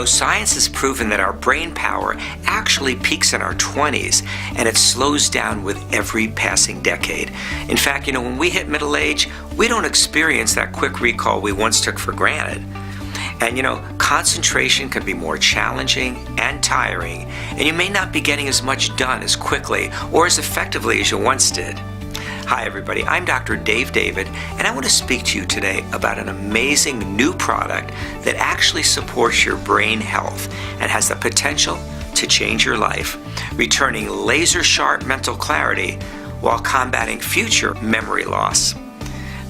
Science has proven that our brain power actually peaks in our 20s, and it slows down with every passing decade. In fact, when we hit middle age, we don't experience that quick recall we once took for granted. And concentration can be more challenging and tiring, and you may not be getting as much done as quickly or as effectively as you once did. Hi everybody, I'm Dr. Dave David, and I want to speak to you today about an amazing new product that actually supports your brain health and has the potential to change your life, returning laser-sharp mental clarity while combating future memory loss.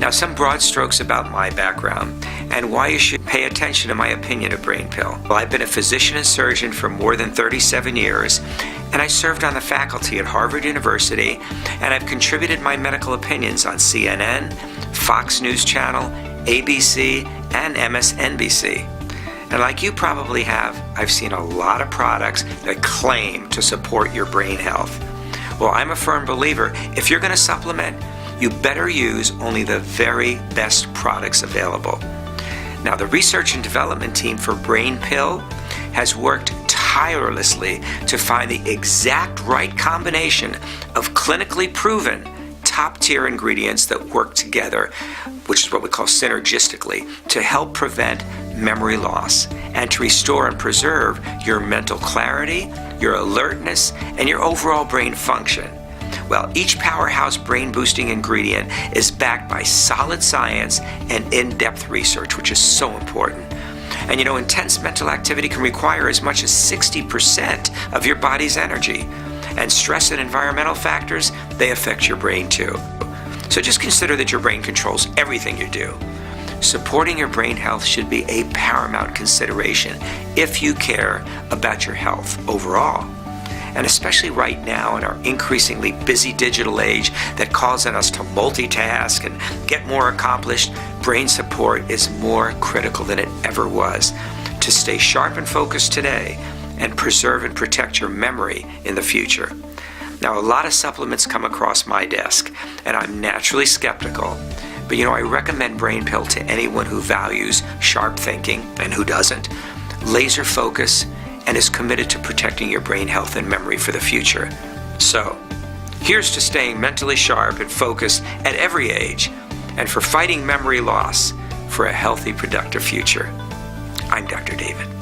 Now, some broad strokes about my background and why you should pay attention to my opinion of Brain Pill. Well, I've been a physician and surgeon for more than 37 years, and I served on the faculty at Harvard University, and I've contributed my medical opinions on CNN, Fox News Channel, ABC, and MSNBC. And like you probably have, I've seen a lot of products that claim to support your brain health. Well, I'm a firm believer, if you're going to supplement, you better use only the very best products available. Now, the research and development team for Brain Pill has worked tirelessly to find the exact right combination of clinically proven top-tier ingredients that work together, which is what we call synergistically, to help prevent memory loss and to restore and preserve your mental clarity, your alertness, and your overall brain function. Well, each powerhouse brain-boosting ingredient is backed by solid science and in-depth research, which is so important. And intense mental activity can require as much as 60% of your body's energy. And stress and environmental factors, they affect your brain too. So just consider that your brain controls everything you do. Supporting your brain health should be a paramount consideration if you care about your health overall. And especially right now in our increasingly busy digital age that calls on us to multitask and get more accomplished, brain support is more critical than it ever was to stay sharp and focused today and preserve and protect your memory in the future. Now, a lot of supplements come across my desk, and I'm naturally skeptical. But I recommend Brain Pill to anyone who values sharp thinking and who doesn't, laser focus, and is committed to protecting your brain health and memory for the future. So, here's to staying mentally sharp and focused at every age, and for fighting memory loss for a healthy, productive future. I'm Dr. David.